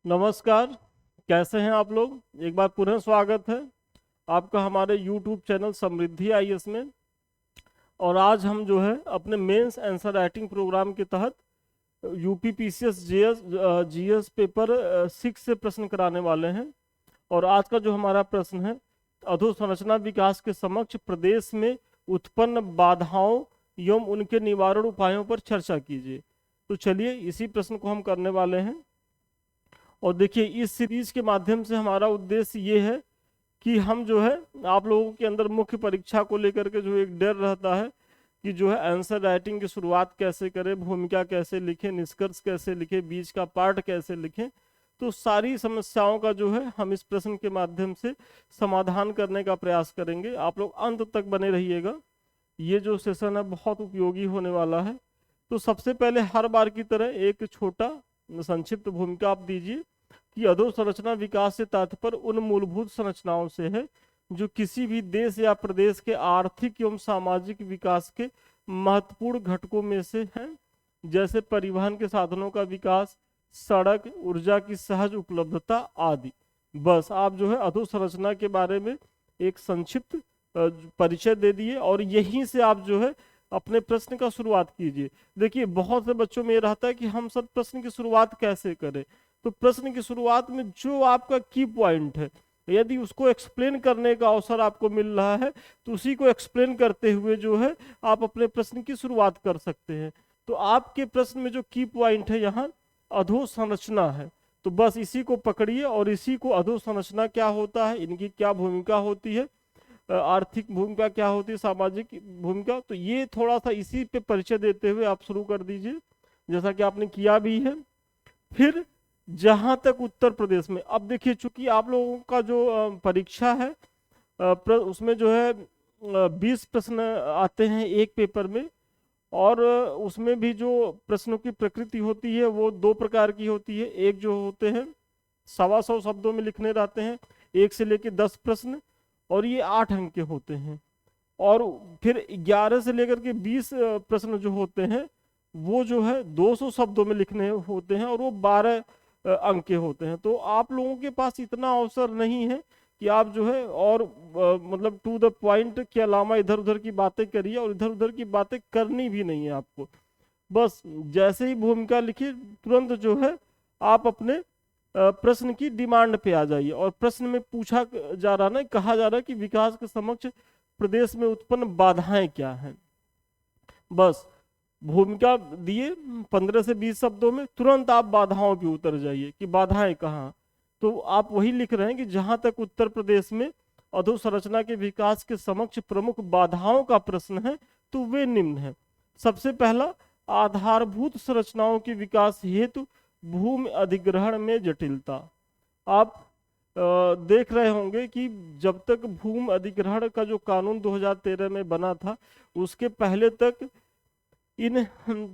नमस्कार। कैसे हैं आप लोग? एक बार पुनः स्वागत है आपका हमारे YouTube चैनल समृद्धि आईएएस में। और आज हम जो है अपने मेंस आंसर राइटिंग प्रोग्राम के तहत यूपी पीसीएस जीएस पेपर 6 से प्रश्न कराने वाले हैं। और आज का जो हमारा प्रश्न है, अधोसंरचना विकास के समक्ष प्रदेश में उत्पन्न बाधाओं एवं उनके निवारण उपायों पर चर्चा कीजिए। तो चलिए इसी प्रश्न को हम करने वाले हैं। और देखिए, इस सीरीज के माध्यम से हमारा उद्देश्य ये है कि हम जो है आप लोगों के अंदर मुख्य परीक्षा को लेकर के जो एक डर रहता है कि जो है आंसर राइटिंग की शुरुआत कैसे करें, भूमिका कैसे लिखें, निष्कर्ष कैसे लिखें, बीच का पार्ट कैसे लिखें, तो सारी समस्याओं का जो है हम इस प्रश्न के माध्यम से समाधान करने का प्रयास करेंगे। आप लोग अंत तक बने रहिएगा। ये जो सेशन है बहुत उपयोगी होने वाला है। तो सबसे पहले हर बार की तरह एक छोटा संक्षिप्त भूमिका आप दीजिए कि अधोसंरचना विकास से तात्पर्य उन मूलभूत संरचनाओं से है जो किसी भी देश या प्रदेश के आर्थिक एवं सामाजिक विकास के महत्वपूर्ण घटकों में से हैं, जैसे परिवहन के साधनों का विकास, सड़क, ऊर्जा की सहज उपलब्धता आदि। बस आप जो है अधोसंरचना के बारे में एक संक्षिप्त परिचय दे दिए और यहीं से आप जो है अपने प्रश्न का शुरुआत कीजिए। देखिए, बहुत से बच्चों में ये रहता है कि हम सब प्रश्न की शुरुआत कैसे करें। तो प्रश्न की शुरुआत में जो आपका की पॉइंट है, यदि उसको एक्सप्लेन करने का अवसर आपको मिल रहा है तो उसी को एक्सप्लेन करते हुए जो है आप अपने प्रश्न की शुरुआत कर सकते हैं। तो आपके प्रश्न में जो की पॉइंट है यहाँ अधोसंरचना है, तो बस इसी को पकड़िए और इसी को अधोसंरचना क्या होता है, इनकी क्या भूमिका होती है, आर्थिक भूमिका क्या होती है, सामाजिक भूमिका, तो ये थोड़ा सा इसी पे परिचय देते हुए आप शुरू कर दीजिए, जैसा कि आपने किया भी है। फिर जहां तक उत्तर प्रदेश में, अब देखिए चूंकि आप लोगों का जो परीक्षा है उसमें जो है 20 प्रश्न आते हैं एक पेपर में। और उसमें भी जो प्रश्नों की प्रकृति होती है वो दो प्रकार की होती है। एक जो होते हैं 125 शब्दों में लिखने रहते हैं, 1 से लेकर 10 प्रश्न, और ये 8 अंक के होते हैं। और फिर 11 से लेकर के 20 प्रश्न जो होते हैं वो जो है 200 शब्दों में लिखने होते हैं और वो 12 अंक के होते हैं। तो आप लोगों के पास इतना अवसर नहीं है कि आप जो है और मतलब टू द पॉइंट के अलावा इधर उधर की बातें करिए, और इधर उधर की बातें करनी भी नहीं है आपको। बस जैसे ही भूमिका लिखिए तुरंत जो है आप अपने प्रश्न की डिमांड पे आ जाइए। और प्रश्न में पूछा जा रहा ना, कहा जा रहा है कि विकास के समक्ष प्रदेश में उत्पन्न बाधाएं क्या हैं। बस भूमिका दिए 15 से 20 शब्दों में, तुरंत आप बाधाओं पे उतर जाइए कि बाधाएं कहाँ। तो आप वही लिख रहे हैं कि जहां तक उत्तर प्रदेश में अधोसंरचना के विकास के समक्ष प्रमुख बाधाओं का प्रश्न है तो वे निम्न है। सबसे पहला, आधारभूत संरचनाओं के विकास हेतु भूमि अधिग्रहण में जटिलता। आप देख रहे होंगे कि जब तक भूमि अधिग्रहण का जो कानून 2013 में बना था उसके पहले तक इन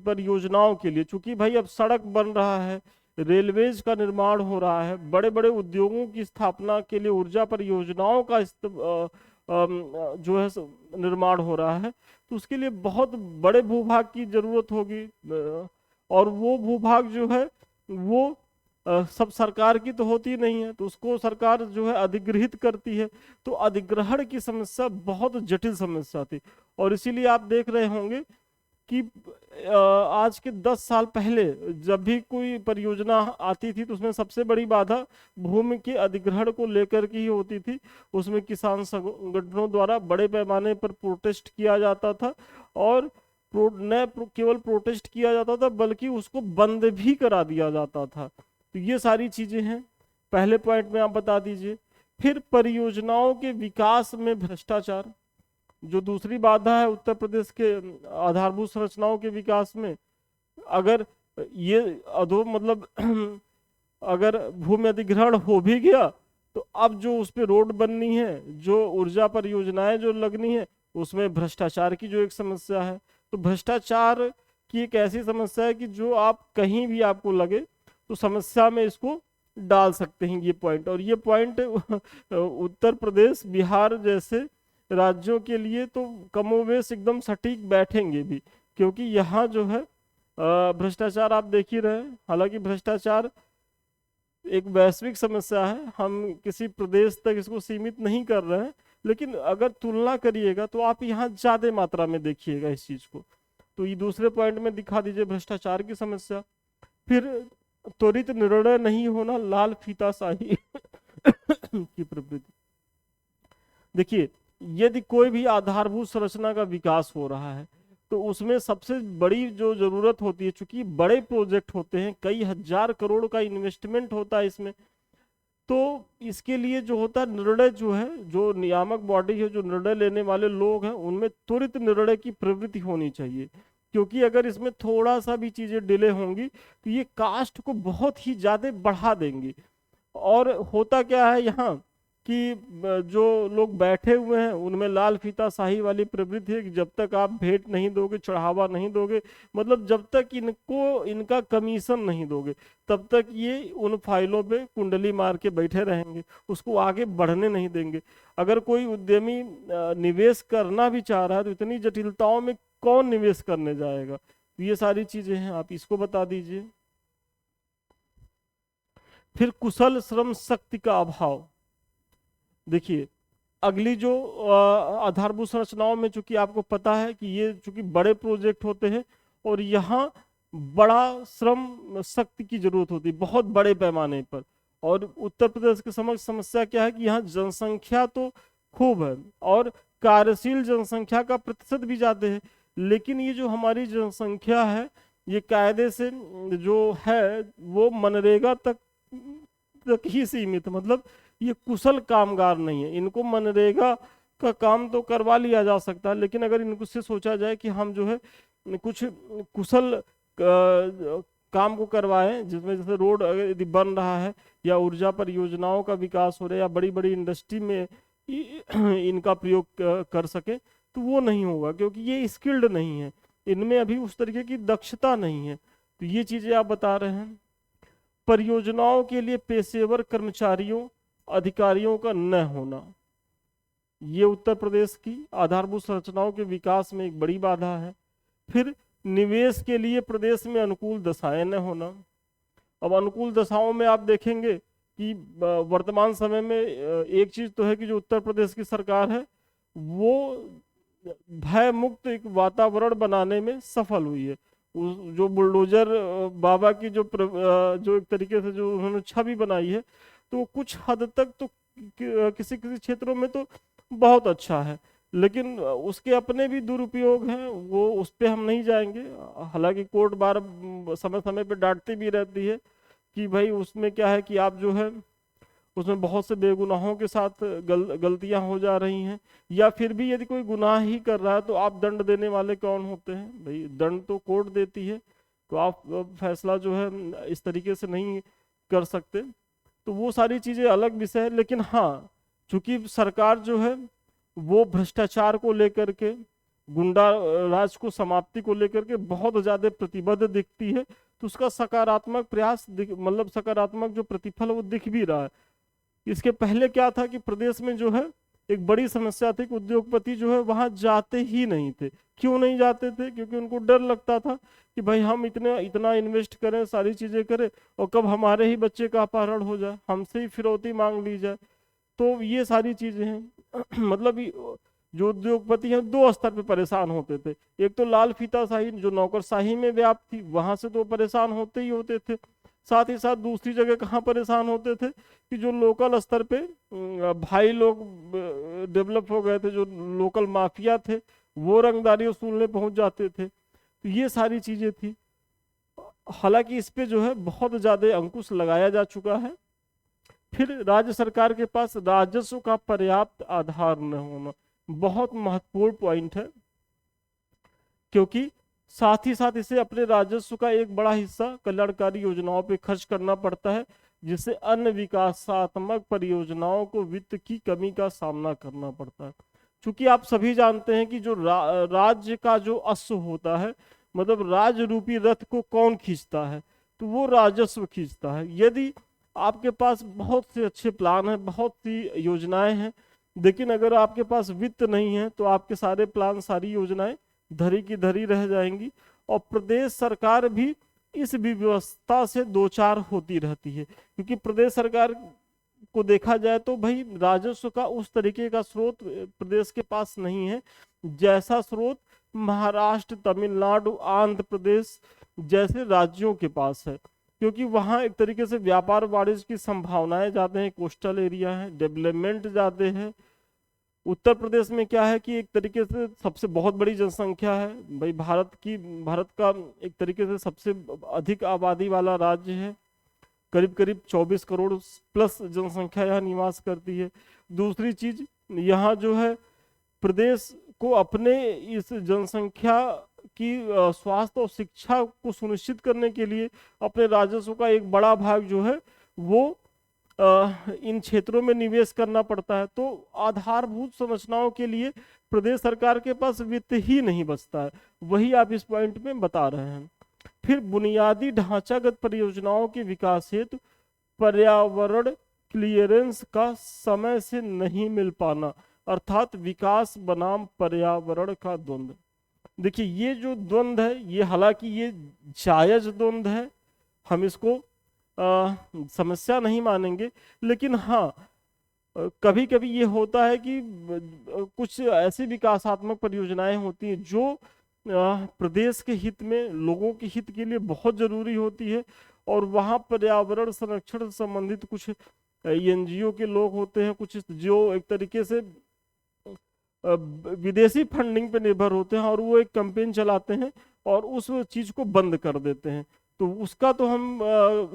परियोजनाओं के लिए, चूंकि भाई अब सड़क बन रहा है, रेलवेज का निर्माण हो रहा है, बड़े बड़े उद्योगों की स्थापना के लिए ऊर्जा परियोजनाओं का जो है निर्माण हो रहा है, तो उसके लिए बहुत बड़े भूभाग की जरूरत होगी। और वो भूभाग जो है वो सब सरकार की तो होती नहीं है, तो उसको सरकार जो है अधिग्रहित करती है। तो अधिग्रहण की समस्या बहुत जटिल समस्या थी। और इसीलिए आप देख रहे होंगे कि आज के 10 साल पहले जब भी कोई परियोजना आती थी तो उसमें सबसे बड़ी बाधा भूमि के अधिग्रहण को लेकर की ही होती थी। उसमें किसान संगठनों द्वारा बड़े पैमाने पर प्रोटेस्ट किया जाता था, और केवल प्रोटेस्ट किया जाता था बल्कि उसको बंद भी करा दिया जाता था। तो ये सारी चीजें हैं, पहले पॉइंट में आप बता दीजिए। फिर परियोजनाओं के विकास में भ्रष्टाचार, जो दूसरी बाधा है उत्तर प्रदेश के आधारभूत संरचनाओं के विकास में। अगर ये अधो मतलब अगर भूमि अधिग्रहण हो भी गया तो अब जो उस पे रोड बननी है, जो ऊर्जा परियोजनाएं जो लगनी है, उसमें भ्रष्टाचार की जो एक समस्या है। तो भ्रष्टाचार की एक ऐसी समस्या है कि जो आप कहीं भी आपको लगे तो समस्या में इसको डाल सकते हैं ये पॉइंट। और ये पॉइंट उत्तर प्रदेश, बिहार जैसे राज्यों के लिए तो कमोवेश एकदम सटीक बैठेंगे भी, क्योंकि यहाँ जो है भ्रष्टाचार आप देख ही रहे हैं। हालांकि भ्रष्टाचार एक वैश्विक समस्या है, हम किसी प्रदेश तक इसको सीमित नहीं कर रहे हैं, लेकिन अगर तुलना करिएगा तो आप यहाँ ज्यादा मात्रा में देखिएगा इस चीज को। तो ये दूसरे पॉइंट में दिखा दीजिए भ्रष्टाचार की समस्या। फिर त्वरित निर्णय नहीं होना, लाल फीताशाही की प्रवृत्ति। देखिए, यदि कोई भी आधारभूत संरचना का विकास हो रहा है तो उसमें सबसे बड़ी जो जरूरत होती है, चूंकि बड़े प्रोजेक्ट होते हैं, कई हजार करोड़ का इन्वेस्टमेंट होता है इसमें, तो इसके लिए जो होता है निर्णय जो है, जो नियामक बॉडी है, जो निर्णय लेने वाले लोग हैं, उनमें त्वरित निर्णय की प्रवृत्ति होनी चाहिए। क्योंकि अगर इसमें थोड़ा सा भी चीजें डिले होंगी तो ये कास्ट को बहुत ही ज्यादा बढ़ा देंगी। और होता क्या है यहाँ कि जो लोग बैठे हुए हैं उनमें लाल फीताशाही वाली प्रवृत्ति है कि जब तक आप भेंट नहीं दोगे, चढ़ावा नहीं दोगे, मतलब जब तक इनको इनका कमीशन नहीं दोगे, तब तक ये उन फाइलों पे कुंडली मार के बैठे रहेंगे, उसको आगे बढ़ने नहीं देंगे। अगर कोई उद्यमी निवेश करना भी चाह रहा है तो इतनी जटिलताओं में कौन निवेश करने जाएगा। तो ये सारी चीजें हैं, आप इसको बता दीजिए। फिर कुशल श्रम शक्ति का अभाव। देखिए, अगली जो आधारभूत संरचनाओं में, चूंकि आपको पता है कि ये चूंकि बड़े प्रोजेक्ट होते हैं और यहाँ बड़ा श्रम शक्ति की जरूरत होती है बहुत बड़े पैमाने पर। और उत्तर प्रदेश के समक्ष समस्या क्या है कि यहाँ जनसंख्या तो खूब है और कार्यशील जनसंख्या का प्रतिशत भी ज्यादा है, लेकिन ये जो हमारी जनसंख्या है ये कायदे से जो है वो मनरेगा तक ही सीमित, मतलब ये कुशल कामगार नहीं है। इनको मनरेगा का काम तो करवा लिया जा सकता है, लेकिन अगर इनको से सोचा जाए कि हम जो है कुछ कुशल काम को करवाएं, जिसमें जैसे रोड अगर यदि बन रहा है या ऊर्जा परियोजनाओं का विकास हो रहा है या बड़ी बड़ी इंडस्ट्री में इनका प्रयोग कर सके, तो वो नहीं होगा क्योंकि ये स्किल्ड नहीं है, इनमें अभी उस तरीके की दक्षता नहीं है। तो ये चीजें आप बता रहे हैं। परियोजनाओं के लिए पेशेवर कर्मचारियों अधिकारियों का न होना, ये उत्तर प्रदेश की आधारभूत संरचनाओं के विकास में एक बड़ी बाधा है। फिर निवेश के लिए प्रदेश में अनुकूल दशाएं न होना। अब अनुकूल दशाओं में आप देखेंगे कि वर्तमान समय में एक चीज तो है कि जो उत्तर प्रदेश की सरकार है वो भय मुक्त एक वातावरण बनाने में सफल हुई है। जो बुलडोजर बाबा की जो एक तरीके से जो उन्होंने छवि बनाई है, तो कुछ हद तक तो किसी किसी क्षेत्रों में तो बहुत अच्छा है, लेकिन उसके अपने भी दुरुपयोग हैं, वो उस पर हम नहीं जाएंगे। हालांकि कोर्ट बार समय समय पे डांटती भी रहती है कि भाई उसमें क्या है कि आप जो है उसमें बहुत से बेगुनाहों के साथ गलतियां हो जा रही हैं, या फिर भी यदि कोई गुनाह ही कर रहा है तो आप दंड देने वाले कौन होते हैं? भाई दंड तो कोर्ट देती है, तो आप फैसला जो है इस तरीके से नहीं कर सकते। तो वो सारी चीजें अलग विषय है, लेकिन हाँ, चूंकि सरकार जो है वो भ्रष्टाचार को लेकर के, गुंडा राज को समाप्ति को लेकर के बहुत ज्यादा प्रतिबद्ध दिखती है, तो उसका सकारात्मक प्रयास मतलब सकारात्मक जो प्रतिफल वो दिख भी रहा है। इसके पहले क्या था कि प्रदेश में जो है एक बड़ी समस्या थी कि उद्योगपति जो है वहां जाते ही नहीं थे। क्यों नहीं जाते थे? क्योंकि उनको डर लगता था कि भाई हम इतना इन्वेस्ट करें, सारी चीजें करें, और कब हमारे ही बच्चे का अपहरण हो जाए, हमसे ही फिरौती मांग ली जाए। तो ये सारी चीजें हैं मतलब जो उद्योगपति हैं दो स्तर पे परेशान होते थे। एक तो लाल फीताशाही जो नौकरशाही में व्याप्त थी, वहां से तो परेशान होते ही होते थे, साथ ही साथ दूसरी जगह कहाँ परेशान होते थे कि जो लोकल स्तर पे भाई लोग डेवलप हो गए थे, जो लोकल माफिया थे वो रंगदारी वसूलने पहुंच जाते थे। तो ये सारी चीजें थी। हालांकि इस पे जो है बहुत ज्यादा अंकुश लगाया जा चुका है। फिर राज्य सरकार के पास राजस्व का पर्याप्त आधार न होना बहुत महत्वपूर्ण पॉइंट है, क्योंकि साथ ही साथ इसे अपने राजस्व का एक बड़ा हिस्सा कल्याणकारी योजनाओं पे खर्च करना पड़ता है, जिससे अन्य विकासात्मक परियोजनाओं को वित्त की कमी का सामना करना पड़ता है। क्योंकि आप सभी जानते हैं कि जो राज्य का जो अश्व होता है, मतलब राज रूपी रथ को कौन खींचता है? तो वो राजस्व खींचता है। यदि आपके पास बहुत से अच्छे प्लान हैं, बहुत सी योजनाएं हैं, लेकिन अगर आपके पास वित्त नहीं है तो आपके सारे प्लान, सारी योजनाएं धरी की धरी रह जाएंगी। और प्रदेश सरकार भी इस व्यवस्था से दो चार होती रहती है, क्योंकि प्रदेश सरकार को देखा जाए तो भाई राजस्व का उस तरीके का स्रोत प्रदेश के पास नहीं है जैसा स्रोत महाराष्ट्र, तमिलनाडु, आंध्र प्रदेश जैसे राज्यों के पास है, क्योंकि वहाँ एक तरीके से व्यापार वाणिज्य की संभावनाएं ज़्यादा हैं, कोस्टल एरिया है, डेवलपमेंट ज़्यादा है। उत्तर प्रदेश में क्या है कि एक तरीके से सबसे बहुत बड़ी जनसंख्या है भाई, भारत का एक तरीके से सबसे अधिक आबादी वाला राज्य है, करीब करीब 24 करोड़ प्लस जनसंख्या यहाँ निवास करती है। दूसरी चीज, यहाँ जो है प्रदेश को अपने इस जनसंख्या की स्वास्थ्य और शिक्षा को सुनिश्चित करने के लिए अपने राजस्व का एक बड़ा भाग जो है वो इन क्षेत्रों में निवेश करना पड़ता है। तो आधारभूत संरचनाओं के लिए प्रदेश सरकार के पास वित्त ही नहीं बचता है, वही आप इस पॉइंट में बता रहे हैं। फिर बुनियादी ढांचागत परियोजनाओं के विकास हेतु पर्यावरण क्लियरेंस का समय से नहीं मिल पाना, अर्थात विकास बनाम पर्यावरण का द्वंद्व। देखिए ये जो द्वंद्व है, ये हालांकि ये जायज द्वंद्व है, हम इसको समस्या नहीं मानेंगे, लेकिन हाँ कभी कभी ये होता है कि कुछ ऐसी विकासात्मक परियोजनाएं होती हैं जो प्रदेश के हित में, लोगों के हित के लिए बहुत जरूरी होती है, और वहाँ पर्यावरण संरक्षण से संबंधित कुछ एनजीओ के लोग होते हैं, कुछ जो एक तरीके से विदेशी फंडिंग पे निर्भर होते हैं, और वो एक कैंपेन चलाते हैं और उस चीज को बंद कर देते हैं। तो उसका तो हम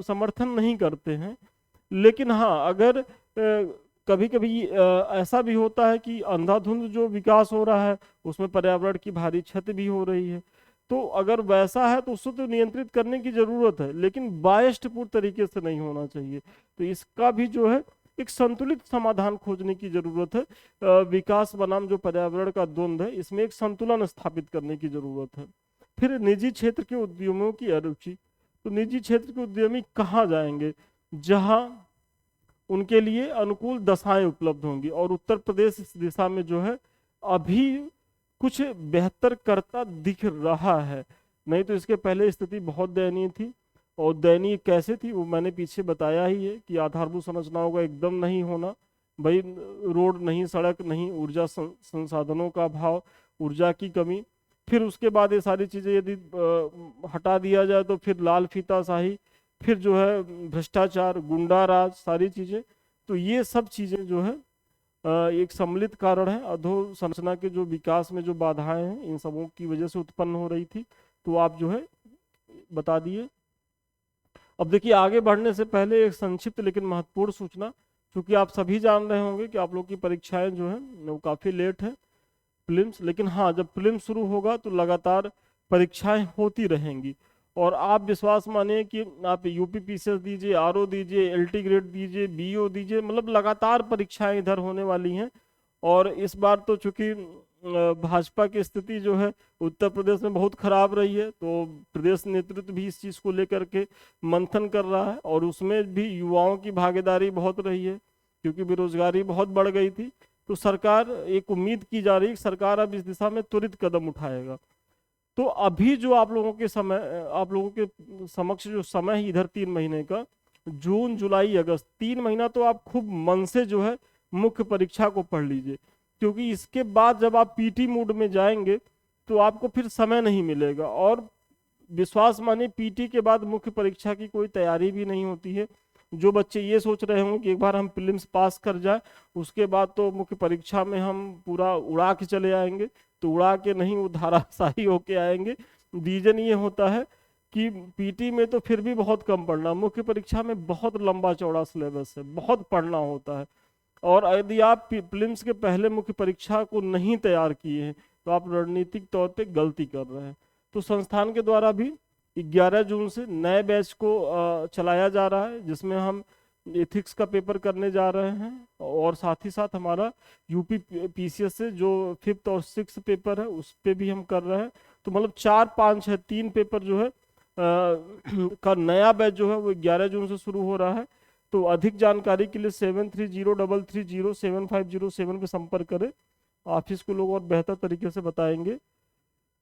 समर्थन नहीं करते हैं, लेकिन हाँ अगर कभी कभी ऐसा भी होता है कि अंधाधुंध जो विकास हो रहा है उसमें पर्यावरण की भारी क्षति भी हो रही है, तो अगर वैसा है तो उसको तो नियंत्रित करने की जरूरत है, लेकिन बायस्टपूर्ण तरीके से नहीं होना चाहिए। तो इसका भी जो है एक संतुलित समाधान खोजने की जरूरत है। विकास बनाम जो पर्यावरण का द्वंद्व है, इसमें एक संतुलन स्थापित करने की जरूरत है। फिर निजी क्षेत्र के उद्यमों की अरुचि, तो निजी क्षेत्र के उद्यमी कहाँ जाएंगे जहाँ उनके लिए अनुकूल दशाएं उपलब्ध होंगी, और उत्तर प्रदेश इस दिशा में जो है अभी कुछ बेहतर करता दिख रहा है, नहीं तो इसके पहले स्थिति बहुत दयनीय थी। और दयनीय कैसे थी वो मैंने पीछे बताया ही है कि आधारभूत संरचनाओं का एकदम नहीं होना, भाई रोड नहीं, सड़क नहीं, ऊर्जा संसाधनों का अभाव, ऊर्जा की कमी, फिर उसके बाद ये सारी चीज़ें यदि हटा दिया जाए तो फिर लाल फीताशाही, फिर जो है भ्रष्टाचार, गुंडा राज, सारी चीज़ें। तो ये सब चीज़ें जो है एक सम्मिलित कारण है, अधोसंरचना के जो विकास में जो बाधाएं हैं इन सबों की वजह से उत्पन्न हो रही थी। तो आप जो है बता दिए। अब देखिए आगे बढ़ने से पहले एक संक्षिप्त लेकिन महत्वपूर्ण सूचना, क्योंकि आप सभी जान रहे होंगे कि आप लोग की परीक्षाएं जो है वो काफ़ी लेट है प्रीलिम्स, लेकिन हाँ जब प्रीलिम्स शुरू होगा तो लगातार परीक्षाएं होती रहेंगी, और आप विश्वास मानिए कि आप यूपीपीसीएस दीजिए, आरओ दीजिए, एलटी ग्रेड दीजिए, बीओ दीजिए, मतलब लगातार परीक्षाएं इधर होने वाली हैं। और इस बार तो चूंकि भाजपा की स्थिति जो है उत्तर प्रदेश में बहुत खराब रही है, तो प्रदेश नेतृत्व भी इस चीज़ को लेकर के मंथन कर रहा है, और उसमें भी युवाओं की भागीदारी बहुत रही है, क्योंकि बेरोजगारी बहुत बढ़ गई थी। तो सरकार, एक उम्मीद की जा रही है कि सरकार अब इस दिशा में त्वरित कदम उठाएगा। तो अभी जो आप लोगों के समक्ष जो समय है इधर 3 महीने का, जून जुलाई अगस्त, 3 महीना तो आप खूब मन से जो है मुख्य परीक्षा को पढ़ लीजिए, क्योंकि इसके बाद जब आप पीटी मोड में जाएंगे तो आपको फिर समय नहीं मिलेगा। और विश्वास मानिए पीटी के बाद मुख्य परीक्षा की कोई तैयारी भी नहीं होती है। जो बच्चे ये सोच रहे होंगे कि एक बार हम प्रीलिम्स पास कर जाए उसके बाद तो मुख्य परीक्षा में हम पूरा उड़ा के चले आएंगे, तो उड़ा के नहीं, वो धाराशाही होके आएंगे। रीजन ये होता है कि पीटी में तो फिर भी बहुत कम पढ़ना, मुख्य परीक्षा में बहुत लंबा चौड़ा सिलेबस है, बहुत पढ़ना होता है। और यदि आप प्रीलिम्स के पहले मुख्य परीक्षा को नहीं तैयार किए हैं तो आप रणनीतिक तौर पे गलती कर रहे हैं। तो संस्थान के द्वारा भी 11 जून से नए बैच को चलाया जा रहा है, जिसमें हम एथिक्स का पेपर करने जा रहे हैं, और साथ ही साथ हमारा यूपी पीसीएस से जो 5th और 6th पेपर है उस पे भी हम कर रहे हैं। तो मतलब 4, 5, 6, 3 पेपर जो है का नया बैच जो है वो 11 जून से शुरू हो रहा है। तो अधिक जानकारी के लिए 7303307507 पे संपर्क करें, ऑफिस को लोग और बेहतर तरीके से बताएंगे।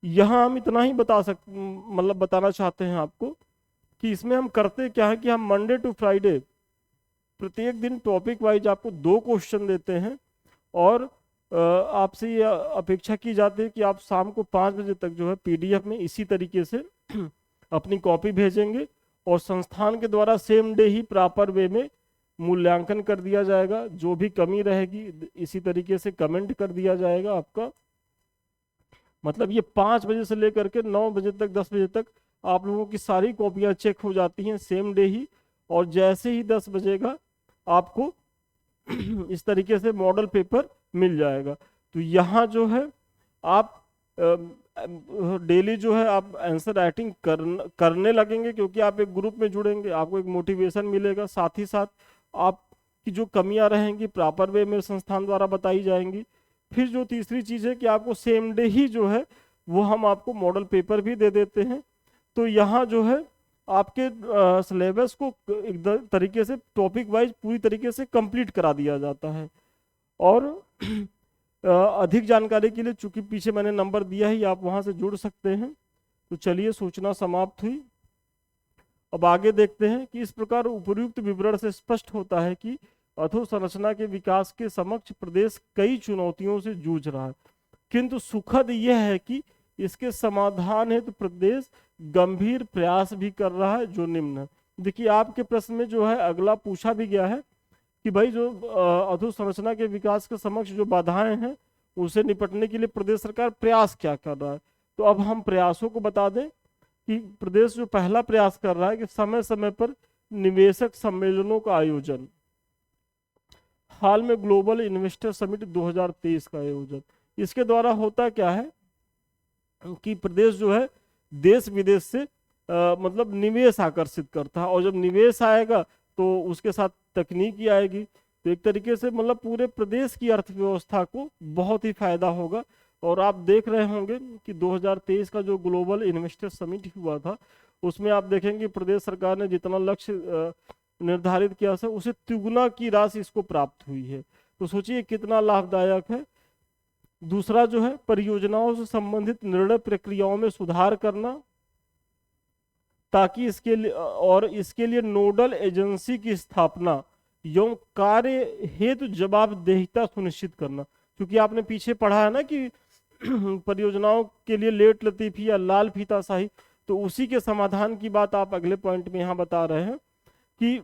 यहाँ हम इतना ही बताना चाहते हैं आपको कि इसमें हम करते क्या है कि हम मंडे टू फ्राइडे प्रत्येक दिन टॉपिक वाइज आपको 2 क्वेश्चन देते हैं, और आपसे ये अपेक्षा की जाती है कि आप शाम को 5 बजे तक जो है पीडीएफ में इसी तरीके से अपनी कॉपी भेजेंगे, और संस्थान के द्वारा सेम डे ही प्रॉपर वे में मूल्यांकन कर दिया जाएगा। जो भी कमी रहेगी इसी तरीके से कमेंट कर दिया जाएगा आपका। मतलब ये 5 बजे से लेकर के 9 बजे तक 10 बजे तक आप लोगों की सारी कॉपियां चेक हो जाती हैं सेम डे ही, और जैसे ही 10 बजेगा आपको इस तरीके से मॉडल पेपर मिल जाएगा। तो यहाँ जो है आप डेली जो है आप आंसर राइटिंग करने लगेंगे, क्योंकि आप एक ग्रुप में जुड़ेंगे, आपको एक मोटिवेशन मिलेगा। साथ ही साथ आपकी जो कमियां रहेंगी प्रॉपर वे में संस्थान द्वारा बताई जाएंगी। फिर जो तीसरी चीज़ है कि आपको सेम डे ही जो है वो हम आपको मॉडल पेपर भी दे देते हैं। तो यहाँ जो है आपके सिलेबस को एक तरीके से टॉपिक वाइज पूरी तरीके से कंप्लीट करा दिया जाता है। और अधिक जानकारी के लिए चूंकि पीछे मैंने नंबर दिया ही, आप वहां से जुड़ सकते हैं। तो चलिए सूचना समाप्त हुई। अब आगे देखते हैं कि इस प्रकार उपर्युक्त विवरण से स्पष्ट होता है कि अधोसंरचना के विकास के समक्ष प्रदेश कई चुनौतियों से जूझ रहा है, किंतु सुखद यह है कि इसके समाधान हेतु प्रदेश गंभीर प्रयास भी कर रहा है, जो निम्न है। देखिए आपके प्रश्न में जो है अगला पूछा भी गया है कि भाई जो अधोसंरचना के विकास के समक्ष जो बाधाएं हैं उसे निपटने के लिए प्रदेश सरकार प्रयास क्या कर रहा है। तो अब हम प्रयासों को बता दें कि प्रदेश जो पहला प्रयास कर रहा है कि समय समय पर निवेशक सम्मेलनों का आयोजन, हाल में ग्लोबल इन्वेस्टर समिट 2023 का आयोजन। इसके द्वारा होता क्या है कि प्रदेश जो है देश विदेश से मतलब निवेश आकर्षित करता है, और जब निवेश आएगा तो उसके साथ तकनीकी आएगी, तो एक तरीके से मतलब पूरे प्रदेश की अर्थव्यवस्था को बहुत ही फायदा होगा। और आप देख रहे होंगे कि 2023 का जो ग्लोबल इन्वेस्टर समिट हुआ था उसमें आप देखेंगे प्रदेश सरकार ने जितना लक्ष्य निर्धारित किया था उसे तिगुना की राशि इसको प्राप्त हुई है। तो सोचिए कितना लाभदायक है। दूसरा जो है परियोजनाओं से संबंधित निर्णय प्रक्रियाओं में सुधार करना, ताकि इसके लिए नोडल एजेंसी की स्थापना एवं कार्य हेतु जवाबदेहिता सुनिश्चित करना। क्योंकि आपने पीछे पढ़ा है ना कि परियोजनाओं के लिए लेट लतीफी या लाल फीताशाही, तो उसी के समाधान की बात आप अगले पॉइंट में यहाँ बता रहे हैं कि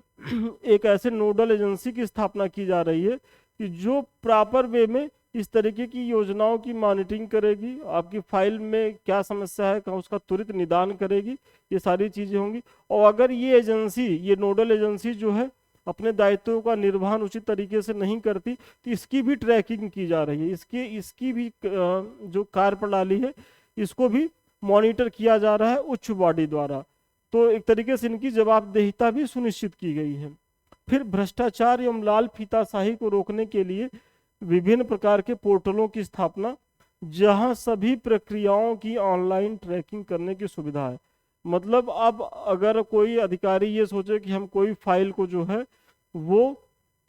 एक ऐसे नोडल एजेंसी की स्थापना की जा रही है कि जो प्रॉपर वे में इस तरीके की योजनाओं की मॉनिटरिंग करेगी, आपकी फाइल में क्या समस्या है कहाँ उसका त्वरित निदान करेगी, ये सारी चीजें होंगी। और अगर ये एजेंसी, ये नोडल एजेंसी जो है अपने दायित्वों का निर्वहन उचित तरीके से नहीं करती तो इसकी भी ट्रैकिंग की जा रही है, इसकी भी जो कार्यप्रणाली है इसको भी मॉनिटर किया जा रहा है उच्च बॉडी द्वारा। तो एक तरीके से इनकी जवाबदेहिता भी सुनिश्चित की गई है। फिर भ्रष्टाचार एवं लाल फीताशाही को रोकने के लिए विभिन्न प्रकार के पोर्टलों की स्थापना, जहां सभी प्रक्रियाओं की ऑनलाइन ट्रैकिंग करने की सुविधा है। मतलब अब अगर कोई अधिकारी ये सोचे कि हम कोई फाइल को जो है वो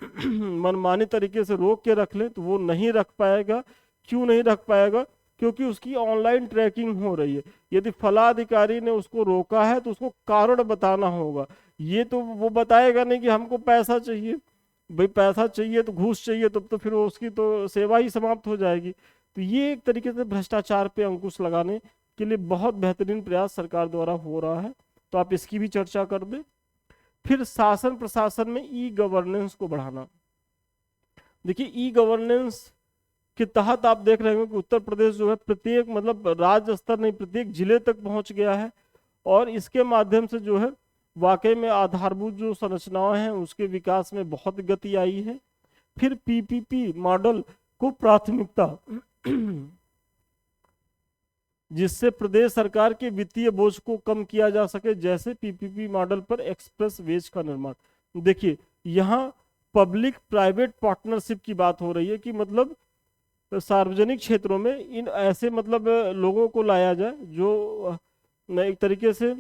मनमानी तरीके से रोक के रख ले, तो वो नहीं रख पाएगा। क्यों नहीं रख पाएगा? क्योंकि उसकी ऑनलाइन ट्रैकिंग हो रही है। यदि फला अधिकारी ने उसको रोका है तो उसको कारण बताना होगा। ये तो वो बताएगा नहीं कि हमको पैसा चाहिए, भाई पैसा चाहिए तो घूस चाहिए, तब तो फिर उसकी तो सेवा ही समाप्त हो जाएगी। तो ये एक तरीके से भ्रष्टाचार पे अंकुश लगाने के लिए बहुत बेहतरीन प्रयास सरकार द्वारा हो रहा है, तो आप इसकी भी चर्चा कर दें। फिर शासन प्रशासन में ई गवर्नेंस को बढ़ाना। देखिए ई गवर्नेंस के तहत आप देख रहे हो कि उत्तर प्रदेश जो है प्रत्येक मतलब राज्य स्तर नहीं प्रत्येक जिले तक पहुंच गया है, और इसके माध्यम से जो है वाकई में आधारभूत जो संरचनाएं हैं उसके विकास में बहुत गति आई है। फिर पीपीपी मॉडल को प्राथमिकता, जिससे प्रदेश सरकार के वित्तीय बोझ को कम किया जा सके, जैसे पीपीपी मॉडल पर एक्सप्रेस वेज का निर्माण। देखिए यहाँ पब्लिक प्राइवेट पार्टनरशिप की बात हो रही है कि मतलब सार्वजनिक क्षेत्रों में इन ऐसे मतलब लोगों को लाया जाए जो एक तरीके से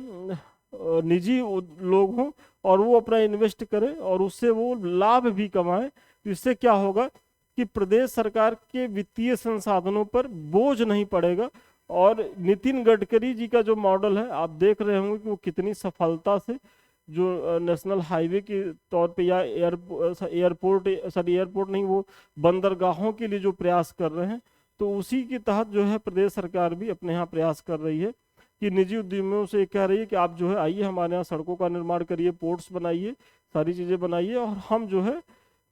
निजी लोग हों और वो अपना इन्वेस्ट करें और उससे वो लाभ भी कमाएं। तो इससे क्या होगा कि प्रदेश सरकार के वित्तीय संसाधनों पर बोझ नहीं पड़ेगा और नितिन गडकरी जी का जो मॉडल है, आप देख रहे होंगे कि वो कितनी सफलता से जो नेशनल हाईवे के तौर पे या एयरपोर्ट एयरपोर्ट नहीं, वो बंदरगाहों के लिए जो प्रयास कर रहे हैं, तो उसी के तहत जो है प्रदेश सरकार भी अपने यहाँ प्रयास कर रही है कि निजी उद्यमियों से कह रही है कि आप जो है आइए हमारे यहाँ सड़कों का निर्माण करिए, पोर्ट्स बनाइए, सारी चीज़ें बनाइए, और हम जो है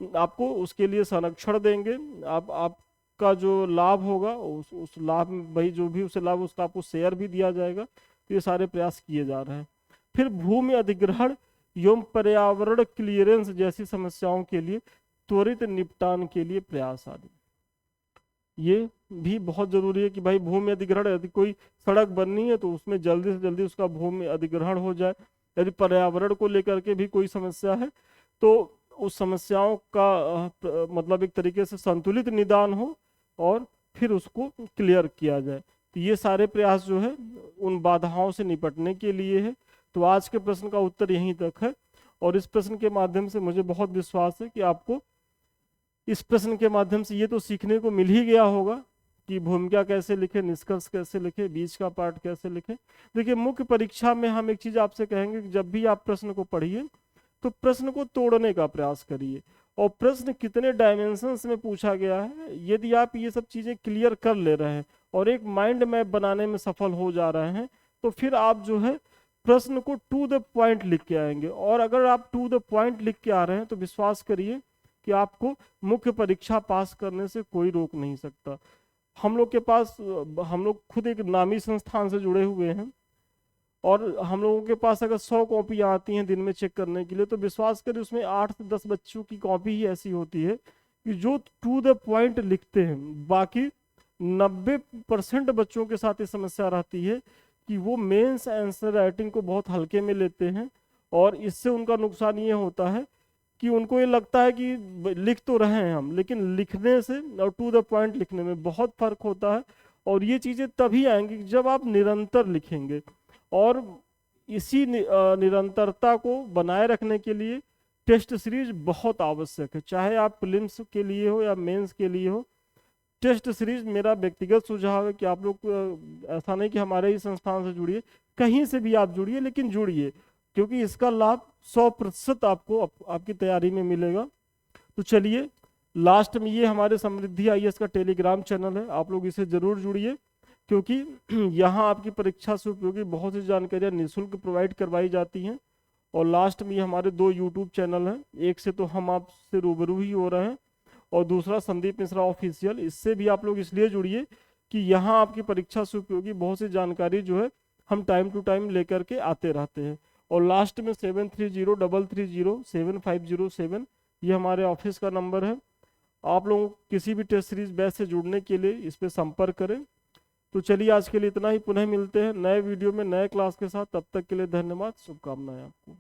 आपको उसके लिए संरक्षण देंगे। आपका जो लाभ होगा उस लाभ में वही जो भी उसे लाभ उसका आपको शेयर भी दिया जाएगा। तो ये सारे प्रयास किए जा रहे हैं। फिर भूमि अधिग्रहण एवं पर्यावरण क्लियरेंस जैसी समस्याओं के लिए त्वरित निपटान के लिए प्रयास आदि, ये भी बहुत जरूरी है कि भाई भूमि अधिग्रहण, यदि कोई सड़क बननी है तो उसमें जल्दी से जल्दी उसका भूमि अधिग्रहण हो जाए। यदि पर्यावरण को लेकर के भी कोई समस्या है तो उस समस्याओं का मतलब एक तरीके से संतुलित निदान हो और फिर उसको क्लियर किया जाए। तो ये सारे प्रयास जो है उन बाधाओं से निपटने के लिए है। तो आज के प्रश्न का उत्तर यहीं तक है, और इस प्रश्न के माध्यम से मुझे बहुत विश्वास है कि आपको इस प्रश्न के माध्यम से ये तो सीखने को मिल ही गया होगा कि भूमिका कैसे लिखे, निष्कर्ष कैसे लिखे, बीच का पार्ट कैसे लिखे। देखिए, मुख्य परीक्षा में हम एक चीज आपसे कहेंगे कि जब भी आप प्रश्न को पढ़िए तो प्रश्न को तोड़ने का प्रयास करिए, और प्रश्न कितने डायमेंशंस में पूछा गया है, यदि आप ये सब चीजें क्लियर कर ले रहे हैं और एक माइंड मैप बनाने में सफल हो जा रहे हैं, तो फिर आप जो है प्रश्न को टू द पॉइंट लिख के आएंगे। और अगर आप टू द पॉइंट लिख के आ रहे हैं तो विश्वास करिए कि आपको मुख्य परीक्षा पास करने से कोई रोक नहीं सकता। हम लोग के पास, हम लोग खुद एक नामी संस्थान से जुड़े हुए हैं, और हम लोगों के पास अगर 100 कॉपियाँ आती हैं दिन में चेक करने के लिए, तो विश्वास करिए उसमें 8 से 10 बच्चों की कॉपी ही ऐसी होती है कि जो टू द पॉइंट लिखते हैं। बाकी 90% बच्चों के साथ ये समस्या रहती है कि वो मेंस आंसर राइटिंग को बहुत हल्के में लेते हैं, और इससे उनका नुकसान ये होता है कि उनको ये लगता है कि लिख तो रहे हैं हम, लेकिन लिखने से और टू द पॉइंट लिखने में बहुत फर्क होता है। और ये चीज़ें तभी आएंगी जब आप निरंतर लिखेंगे, और इसी निरंतरता को बनाए रखने के लिए टेस्ट सीरीज बहुत आवश्यक है। चाहे आप प्रीलिम्स के लिए हो या मेंस के लिए हो, टेस्ट सीरीज मेरा व्यक्तिगत सुझाव है कि आप लोग ऐसा नहीं कि हमारे ही संस्थान से जुड़िए, कहीं से भी आप जुड़िए, लेकिन जुड़िए, क्योंकि इसका लाभ 100% आपको आपकी तैयारी में मिलेगा। तो चलिए, लास्ट में ये हमारे समृद्धि आईएएस का टेलीग्राम चैनल है, आप लोग इसे जरूर जुड़िए, क्योंकि यहाँ आपकी परीक्षा से उपयोगी बहुत सी जानकारियाँ निःशुल्क प्रोवाइड करवाई जाती हैं। और लास्ट में ये हमारे 2 यूट्यूब चैनल हैं, एक से तो हम आपसे रूबरू ही हो रहे हैं, और दूसरा संदीप मिश्रा ऑफिशियल। इससे भी आप लोग इसलिए जुड़िए कि यहाँ आपकी परीक्षा से उपयोगी बहुत सी जानकारी जो है हम टाइम टू टाइम लेकर के आते रहते हैं। और लास्ट में 7303307507 ये हमारे ऑफिस का नंबर है। आप लोग किसी भी टेस्ट सीरीज बैच से जुड़ने के लिए इस पर संपर्क करें। तो चलिए, आज के लिए इतना ही, पुनः मिलते हैं नए वीडियो में नए क्लास के साथ। तब तक के लिए धन्यवाद, शुभकामनाएं आपको।